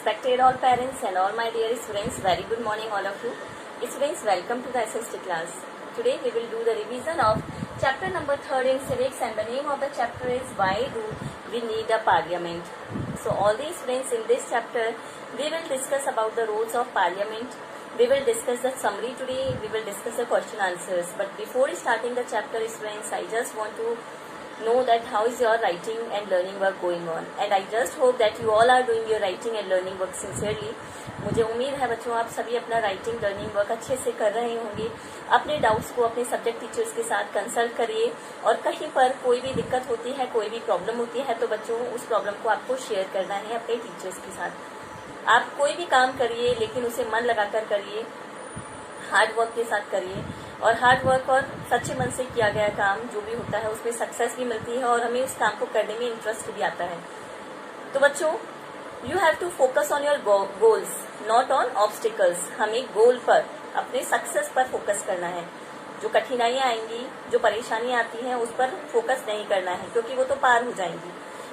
Respected all parents and all my dear students, very good morning all of you. Students, welcome to the SST class. Today we will do the revision of chapter number 3 in civics, and the name of the chapter is Why Do We Need a Parliament? So all the students, in this chapter we will discuss about the roles of parliament. We will discuss the summary today. We will discuss the question answers. But before starting the chapter, students, I just want to know that how is your writing and learning work going on, and I just hope that you all are doing your writing and learning work sincerely. मुझे उम्मीद है बच्चों आप सभी अपना writing learning work अच्छे से कर रहे होंगे. अपने डाउट्स को अपने सब्जेक्ट टीचर्स के साथ कंसल्ट करिए, और कहीं पर कोई भी दिक्कत होती है, कोई भी प्रॉब्लम होती है, तो बच्चों उस प्रॉब्लम को आपको शेयर करना है अपने टीचर्स के साथ. आप कोई भी काम करिए लेकिन उसे मन लगाकर करिए, हार्ड वर्क के साथ करिए, और हार्ड वर्क और सच्चे मन से किया गया काम जो भी होता है उसमें सक्सेस भी मिलती है और हमें उस काम को करने में इंटरेस्ट भी आता है. तो बच्चों, you have to focus on your goals, not on obstacles. हमें गोल पर, अपने सक्सेस पर फोकस करना है. जो कठिनाइयां आएंगी, जो परेशानियां आती हैं, उस पर फोकस नहीं करना है, क्योंकि वो तो पार हो जाएंगी.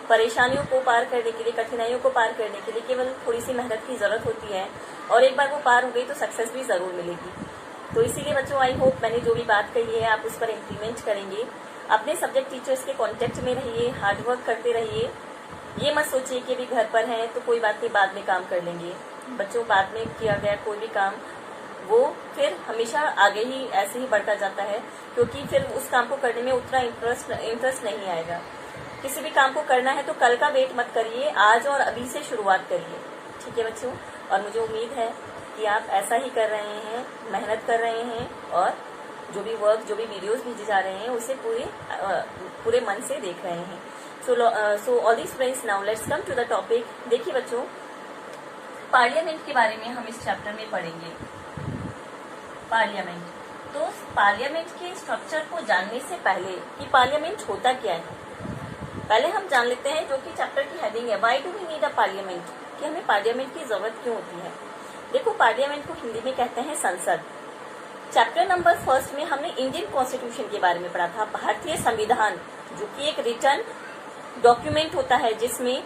परेशानियों को पार करने के लिए, कठिनाइयों को पार करने के लिए केवल थोड़ी सी मेहनत की जरूरत होती है, और एक बार वो पार हो गई तो सक्सेस भी जरूर मिलेगी. तो इसीलिए बच्चों, आई होप मैंने जो भी बात कही है आप उस पर इम्प्लीमेंट करेंगे. अपने सब्जेक्ट टीचर्स के कांटेक्ट में रहिए, हार्ड वर्क करते रहिए. ये मत सोचिए कि अभी घर पर हैं तो कोई बात नहीं, बाद में काम कर लेंगे. बच्चों, बाद में किया गया कोई भी काम वो फिर हमेशा आगे ही ऐसे ही बढ़ता जाता है, क्योंकि फिर उस काम को करने में उतना इंटरेस्ट नहीं आएगा. किसी भी काम को करना है तो कल का वेट मत करिए, आज और अभी से शुरुआत करिए. ठीक है बच्चों, और मुझे उम्मीद है कि आप ऐसा ही कर रहे हैं, मेहनत कर रहे हैं, और जो भी वर्क, जो भी वीडियोस भेजे जा रहे हैं उसे पूरे मन से देख रहे हैं. So all the students, now let's come to the topic. देखिए बच्चों, पार्लियामेंट के बारे में हम इस चैप्टर में पढ़ेंगे. पार्लियामेंट, तो पार्लियामेंट के स्ट्रक्चर को जानने से पहले कि पार्लियामेंट होता क्या है, पहले हम जान लेते हैं जो कि चैप्टर की हेडिंग है, why do we need a parliament, कि हमें पार्लियामेंट की जरूरत क्यों होती है. देखो, पार्लियामेंट को हिंदी में कहते हैं संसद. चैप्टर नंबर 1 में हमने इंडियन कॉन्स्टिट्यूशन के बारे में पढ़ा था, भारतीय संविधान, जो कि एक रिटन डॉक्यूमेंट होता है, जिसमें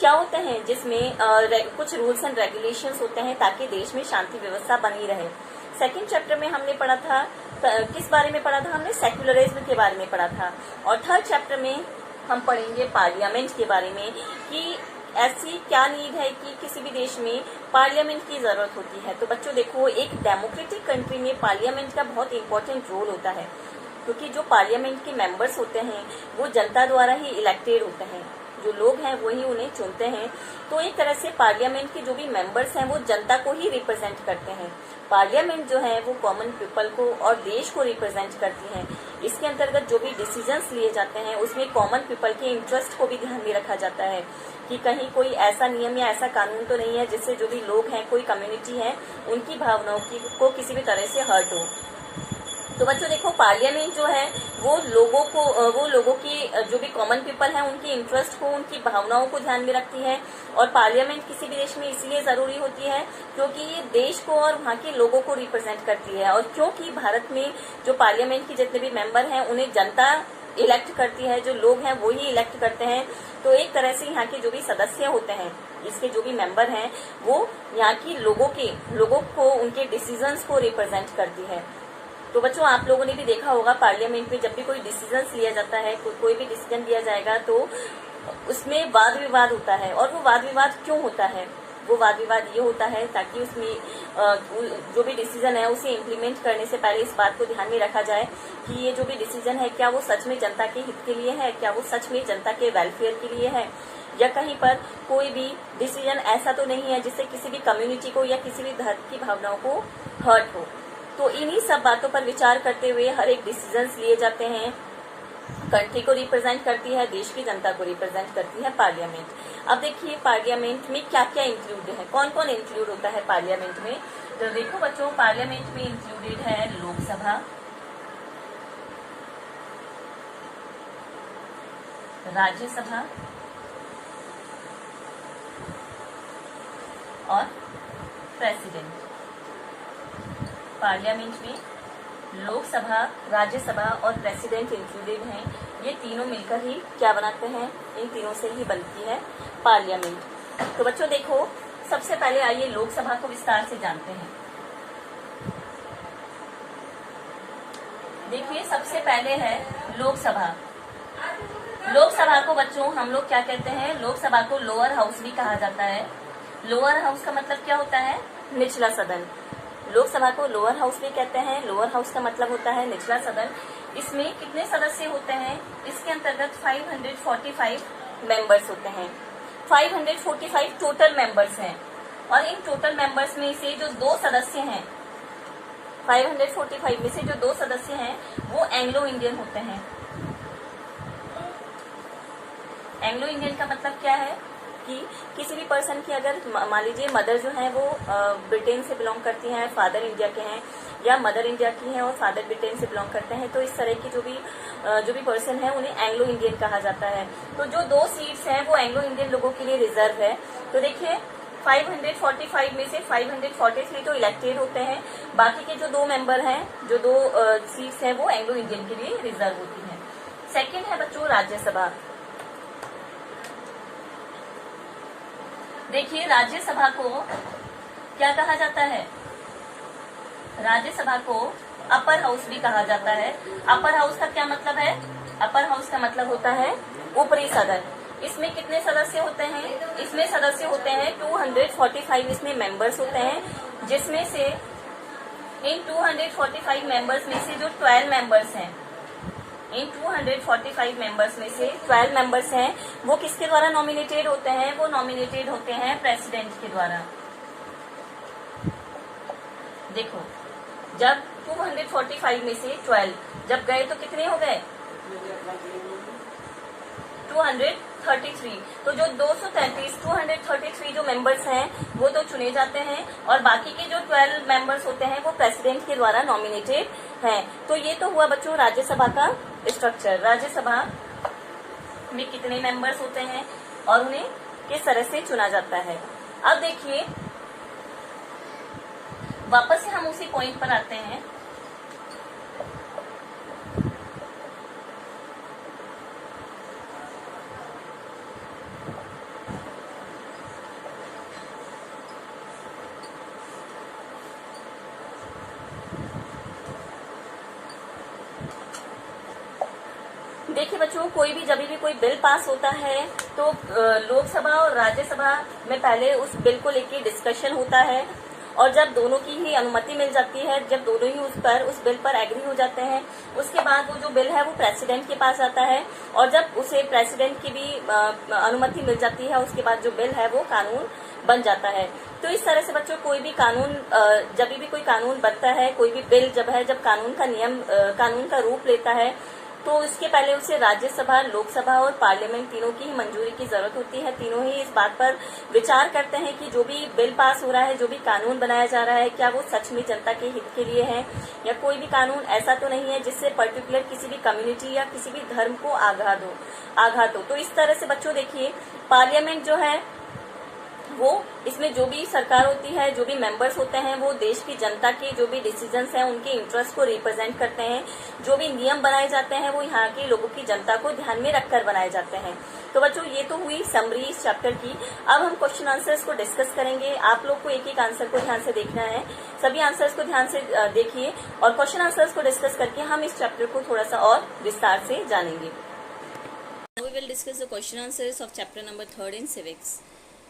क्या होते हैं, जिसमें कुछ रूल्स एंड रेगुलेशंस होते हैं ताकि देश में शांति व्यवस्था बनी रहे. सेकंड चैप्टर में हमने पढ़ा था, किस बारे में पढ़ा था, हमने सेक्युलरिज्म के बारे में पढ़ा था. और थर्ड चैप्टर में हम पढ़ेंगे पार्लियामेंट के बारे में, कि ऐसी क्या नीड है कि किसी भी देश में पार्लियामेंट की जरूरत होती है. तो बच्चों देखो, एक डेमोक्रेटिक कंट्री में पार्लियामेंट का बहुत इंपॉर्टेंट रोल होता है, क्योंकि जो पार्लियामेंट के मेंबर्स होते हैं वो जनता द्वारा ही इलेक्टेड होते हैं. जो लोग हैं वही उन्हें चुनते हैं. तो एक तरह से पार्लियामेंट के जो भी मेंबर्स हैं वो जनता को ही रिप्रेजेंट करते हैं. पार्लियामेंट जो है वो कॉमन पीपल को और देश को रिप्रेजेंट करती है. इसके अंतर्गत जो भी डिसीजंस लिए जाते हैं उसमें कॉमन पीपल के इंटरेस्ट को भी ध्यान में रखा जाता है, कि कहीं कोई ऐसा नियम या ऐसा कानून तो नहीं है जिससे जो भी लोग हैं, कोई कम्युनिटी है, उनकी भावनाओं को किसी भी तरह से हर्ट हो. तो बच्चों देखो, पार्लियामेंट जो है वो लोगों की जो भी कॉमन पीपल हैं उनकी इंटरेस्ट को, उनकी भावनाओं को ध्यान में रखती है. और पार्लियामेंट किसी भी देश में इसलिए जरूरी होती है क्योंकि ये देश को और वहाँ के लोगों को रिप्रेजेंट करती है. और क्योंकि भारत में जो पार्लियामेंट के जितने भी मेंबर हैं उन्हें जनता इलेक्ट करती है, जो लोग हैं वो ही इलेक्ट करते हैं. तो एक तरह से यहाँ के जो भी सदस्य होते हैं, इसके जो भी मेंबर हैं, वो यहाँ की लोगों को उनके डिसीजंस को रिप्रेजेंट करती है. तो बच्चों, आप लोगों ने भी देखा होगा, पार्लियामेंट में जब भी कोई डिसीजंस लिया जाता है, कोई भी डिसीजन लिया जाएगा तो उसमें वाद विवाद होता है. और वो वाद विवाद क्यों होता है? वो वाद विवाद ये होता है ताकि उसमें जो भी डिसीजन है उसे इम्प्लीमेंट करने से पहले इस बात को ध्यान में रखा जाए कि ये जो भी डिसीजन है क्या वो सच में जनता के हित के लिए है, क्या वो सच में जनता के वेलफेयर के लिए है, या कहीं पर कोई भी डिसीजन ऐसा तो नहीं है जिससे किसी भी कम्युनिटी को या किसी भी धर्म की भावनाओं को हर्ट हो. तो इन्हीं सब बातों पर विचार करते हुए हर एक डिसीजंस लिए जाते हैं. कंट्री को रिप्रेजेंट करती है, देश की जनता को रिप्रेजेंट करती है पार्लियामेंट. अब देखिए, पार्लियामेंट में क्या क्या इंक्लूड है, कौन कौन इंक्लूड होता है पार्लियामेंट में. तो देखो बच्चों, पार्लियामेंट में इंक्लूडेड है लोकसभा, राज्यसभा और प्रेसिडेंट. पार्लियामेंट में लोकसभा, राज्यसभा और प्रेसिडेंट इंक्लूडेड हैं. ये तीनों मिलकर ही क्या बनाते हैं, इन तीनों से ही बनती है पार्लियामेंट. तो बच्चों देखो, सबसे पहले आइए लोकसभा को विस्तार से जानते हैं। देखिए सबसे पहले है लोकसभा। लोकसभा को बच्चों हम लोग क्या कहते हैं, लोकसभा को लोअर हाउस भी कहा जाता है। लोअर हाउस का मतलब क्या होता है, निचला सदन। लोकसभा को लोअर हाउस भी कहते हैं। लोअर हाउस का मतलब होता है निचला सदन। इसमें कितने सदस्य होते हैं, इसके अंतर्गत 545 मेंबर्स होते हैं। 545 टोटल मेंबर्स हैं और इन टोटल मेंबर्स में से जो 2 सदस्य हैं, 545 में से जो 2 सदस्य हैं वो एंग्लो इंडियन होते हैं। एंग्लो इंडियन का मतलब क्या है कि किसी भी पर्सन की अगर मान लीजिए मदर जो है वो ब्रिटेन से बिलोंग करती हैं, फादर इंडिया के हैं, या मदर इंडिया की हैं और फादर ब्रिटेन से बिलोंग करते हैं, तो इस तरह की जो भी पर्सन है उन्हें एंग्लो इंडियन कहा जाता है। तो जो 2 सीट्स हैं वो एंग्लो इंडियन लोगों के लिए रिजर्व है। तो देखिए 545 में से 543 तो इलेक्टेड होते हैं, बाकी के जो 2 मेंबर हैं, जो 2 सीट्स हैं वो एंग्लो इंडियन के लिए रिजर्व होती हैं। सेकेंड है बच्चों राज्यसभा। देखिए राज्यसभा को क्या कहा जाता है, राज्यसभा को अपर हाउस भी कहा जाता है। अपर हाउस का क्या मतलब है, अपर हाउस का मतलब होता है ऊपरी सदन। इसमें कितने सदस्य होते हैं, इसमें सदस्य होते हैं 245 इसमें मेंबर्स होते हैं, जिसमें से इन 245 मेंबर्स में से जो 12 मेंबर्स हैं, इन 245 मेंबर्स में से 12 मेंबर्स हैं वो किसके द्वारा नॉमिनेटेड होते हैं, वो नॉमिनेटेड होते हैं प्रेसिडेंट के द्वारा। देखो जब 245 में से 12 जब गए तो कितने हो गए, 233। तो जो 233 जो मेंबर्स हैं वो तो चुने जाते हैं और बाकी के जो 12 मेंबर्स होते हैं वो प्रेसिडेंट के द्वारा नॉमिनेटेड हैं। तो ये तो हुआ बच्चों राज्यसभा का स्ट्रक्चर। राज्यसभा में कितने मेंबर्स होते हैं और उन्हें किस तरह से चुना जाता है। अब देखिए वापस से हम उसी पॉइंट पर आते हैं। देखिए बच्चों कोई भी जब भी कोई बिल पास होता है तो लोकसभा और राज्यसभा में पहले उस बिल को लेकर डिस्कशन होता है और जब दोनों की ही अनुमति मिल जाती है, जब दोनों ही उस बिल पर एग्री हो जाते हैं, उसके बाद वो जो बिल है वो प्रेसिडेंट के पास आता है और जब उसे प्रेसिडेंट की भी अनुमति मिल जाती है उसके बाद जो बिल है वो कानून बन जाता है। तो इस तरह से बच्चों कोई भी कानून जब भी कोई कानून बनता है, कोई भी बिल जब कानून का कानून का रूप लेता है तो इसके पहले उसे राज्यसभा, लोकसभा और पार्लियामेंट तीनों की ही मंजूरी की जरूरत होती है। तीनों ही इस बात पर विचार करते हैं कि जो भी बिल पास हो रहा है, जो भी कानून बनाया जा रहा है, क्या वो सच में जनता के हित के लिए है या कोई भी कानून ऐसा तो नहीं है जिससे पर्टिकुलर किसी भी कम्युनिटी या किसी भी धर्म को आघात हो। तो इस तरह से बच्चों देखिए पार्लियामेंट जो है वो इसमें जो भी सरकार होती है, जो भी मेंबर्स होते हैं वो देश की जनता के जो भी डिसीजंस हैं उनके इंटरेस्ट को रिप्रेजेंट करते हैं। जो भी नियम बनाए जाते हैं वो यहाँ के लोगों की जनता को ध्यान में रखकर बनाए जाते हैं। तो बच्चों ये तो हुई समरी इस चैप्टर की। अब हम क्वेश्चन आंसर्स को डिस्कस करेंगे। आप लोग को एक एक आंसर को ध्यान से देखना है। सभी आंसर्स को ध्यान से देखिए और क्वेश्चन आंसर्स को डिस्कस करके हम इस चैप्टर को थोड़ा सा और विस्तार से जानेंगे। We will discuss the question answers of chapter number 3 in civics.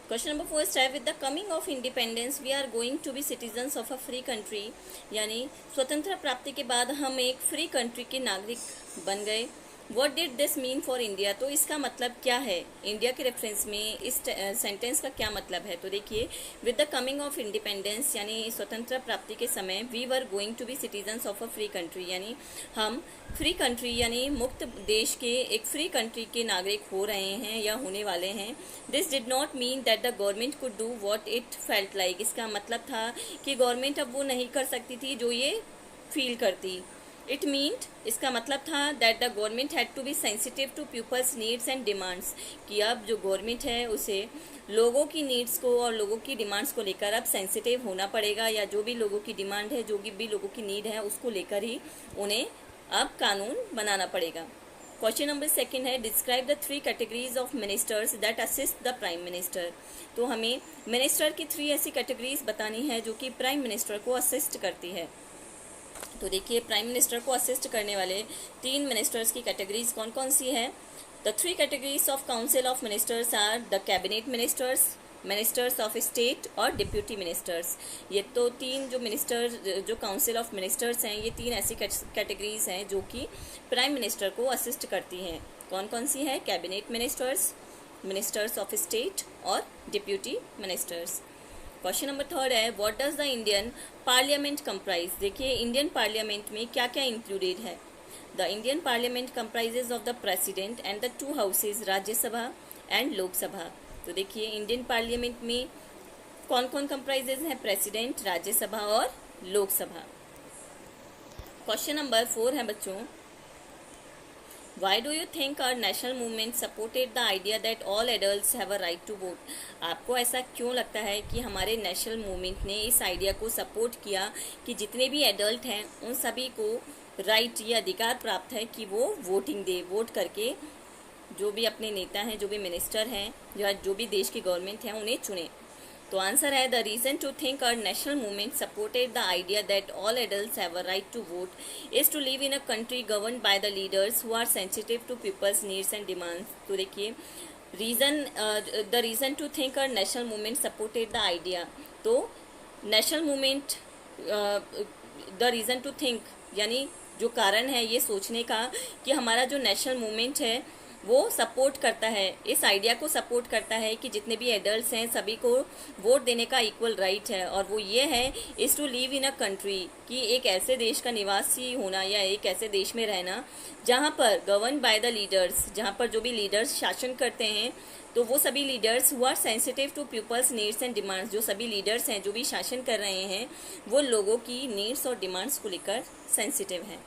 Question number 4 start with the coming of independence we are going to be citizens of a free country, यानी स्वतंत्रता प्राप्ति के बाद हम एक फ्री कंट्री के नागरिक बन गए। What did this mean for India? तो इसका मतलब क्या है, इंडिया के रेफरेंस में इस सेंटेंस का क्या मतलब है। तो देखिए with the coming of independence यानी स्वतंत्रता प्राप्ति के समय we were going to be citizens of a free country, यानी हम फ्री कंट्री यानी मुक्त देश के एक फ्री कंट्री के नागरिक हो रहे हैं या होने वाले हैं। This did not mean that the government could do what it felt like. इसका मतलब था कि गवर्नमेंट अब वो नहीं कर सकती थी जो ये फील करती। इट मीन्ड इसका मतलब था that the government had to be sensitive to people's needs and demands, कि अब जो गवर्नमेंट है उसे लोगों की नीड्स को और लोगों की डिमांड्स को लेकर अब सेंसिटिव होना पड़ेगा, या जो भी लोगों की डिमांड है, जो भी लोगों की नीड है उसको लेकर ही उन्हें अब कानून बनाना पड़ेगा। क्वेश्चन नंबर सेकंड है describe the 3 categories of ministers that assist the prime minister. तो हमें मिनिस्टर की 3 ऐसी कैटेगरीज बतानी है जो कि प्राइम मिनिस्टर को असिस्ट करती है। तो देखिए प्राइम मिनिस्टर को असिस्ट करने वाले 3 मिनिस्टर्स की कैटेगरीज कौन कौन सी है। The 3 categories of council of ministers are the cabinet ministers, ministers of state और डिप्यूटी मिनिस्टर्स। ये तो 3 जो मिनिस्टर जो काउंसिल ऑफ मिनिस्टर्स हैं, ये 3 ऐसी कैटेगरीज हैं जो कि प्राइम मिनिस्टर को असिस्ट करती हैं। कौन कौन सी है? Cabinet ministers, ministers of state और डिप्यूटी मिनिस्टर्स। क्वेश्चन नंबर 3 है what does the Indian parliament comprise. देखिए इंडियन पार्लियामेंट में क्या क्या इंक्लूडेड है। The Indian parliament comprises of the president and the 2 houses Rajya Sabha and Lok Sabha. तो देखिए इंडियन पार्लियामेंट में कौन कौन कंप्राइजेज हैं? प्रेसिडेंट, राज्यसभा और लोकसभा। क्वेश्चन नंबर 4 है बच्चों Why do you think our national movement supported the idea that all adults have a right to vote? आपको ऐसा क्यों लगता है कि हमारे नेशनल मूवमेंट ने इस आइडिया को सपोर्ट किया कि जितने भी एडल्ट हैं उन सभी को राइट या अधिकार प्राप्त है कि वो वोटिंग दे, वोट करके जो भी अपने नेता हैं, जो भी मिनिस्टर हैं या जो भी देश की गवर्नमेंट है उन्हें चुने। तो आंसर है the reason to think our national movement supported the idea that all adults have a right to vote is to live in a country govern by the leaders who are sensitive to people's needs and demands. तो देखिए the reason to think our national movement supported the idea. तो national movement the reason to think यानी जो कारण है ये सोचने का कि हमारा जो नेशनल मूवमेंट है वो सपोर्ट करता है, इस आइडिया को सपोर्ट करता है कि जितने भी एडल्ट्स हैं सभी को वोट देने का इक्वल राइट है। और वो ये है is to live in a country कि एक ऐसे देश का निवासी होना या एक ऐसे देश में रहना जहाँ पर गवर्न बाय द लीडर्स, जहाँ पर जो भी लीडर्स शासन करते हैं तो वो सभी leaders who are sensitive to people's needs and demands. जो सभी लीडर्स हैं जो भी शासन कर रहे हैं वो लोगों की नीड्स और डिमांड्स को लेकर सेंसिटिव हैं।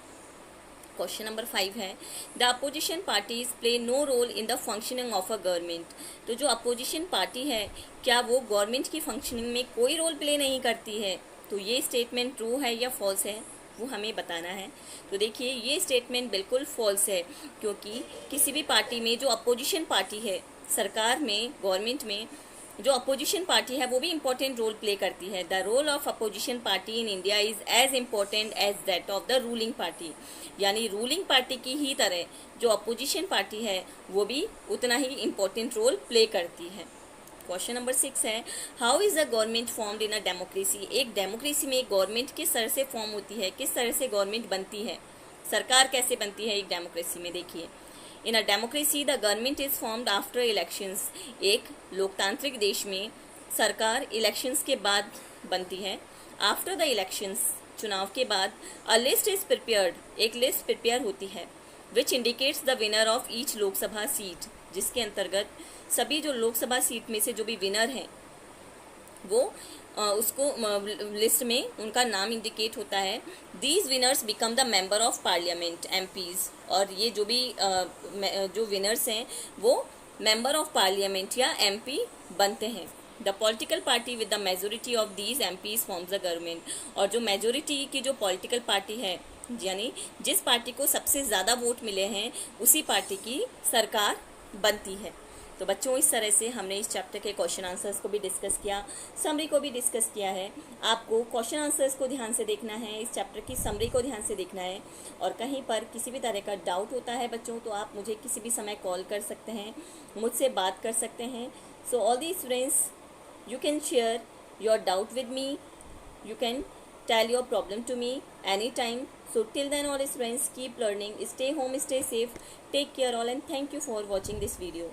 क्वेश्चन नंबर 5 है the opposition parties play no role in the functioning of a government. तो जो अपोजिशन पार्टी है क्या वो गवर्नमेंट की फंक्शनिंग में कोई रोल प्ले नहीं करती है? तो ये स्टेटमेंट ट्रू है या फॉल्स है वो हमें बताना है। तो देखिए ये स्टेटमेंट बिल्कुल फॉल्स है क्योंकि किसी भी पार्टी में जो अपोजिशन पार्टी है, सरकार में, गवर्नमेंट में जो अपोजिशन पार्टी है वो भी इम्पोर्टेंट रोल प्ले करती है। The role of opposition party in India is as important as that of the ruling party. यानी रूलिंग पार्टी की ही तरह जो अपोजिशन पार्टी है वो भी उतना ही इम्पोर्टेंट रोल प्ले करती है। क्वेश्चन नंबर 6 है how is a government formed in a democracy. एक डेमोक्रेसी में गवर्नमेंट किस तरह से फॉर्म होती है, किस तरह से गवर्नमेंट बनती है, सरकार कैसे बनती है एक डेमोक्रेसी में। देखिए in a democracy the government is formed after elections. एक लोकतांत्रिक देश में सरकार इलेक्शंस के बाद बनती है। आफ्टर द इलेक्शंस, चुनाव के बाद, अ लिस्ट इज प्रिपेयर्ड, एक लिस्ट प्रिपेयर होती है which indicates the winner of each Lok Sabha seat, जिसके अंतर्गत सभी जो लोकसभा सीट में से जो भी विनर हैं वो उसको लिस्ट में उनका नाम इंडिकेट होता है। These winners become the member of parliament MPs. और ये जो भी जो विनर्स हैं वो मेंबर ऑफ पार्लियामेंट या एमपी बनते हैं। The political party with the majority of these MPs forms the government. और जो मेजोरिटी की जो पॉलिटिकल पार्टी है यानी जिस पार्टी को सबसे ज़्यादा वोट मिले हैं उसी पार्टी की सरकार बनती है। तो बच्चों इस तरह से हमने इस चैप्टर के क्वेश्चन आंसर्स को भी डिस्कस किया, समरी को भी डिस्कस किया है। आपको क्वेश्चन आंसर्स को ध्यान से देखना है, इस चैप्टर की समरी को ध्यान से देखना है। और कहीं पर किसी भी तरह का डाउट होता है बच्चों तो आप मुझे किसी भी समय कॉल कर सकते हैं, मुझसे बात कर सकते हैं। So all these friends you can share your doubt with me, you can tell your problem to me anytime. So till then all is friends, keep learning, stay home, stay safe, take care all, and thank you for watching this video.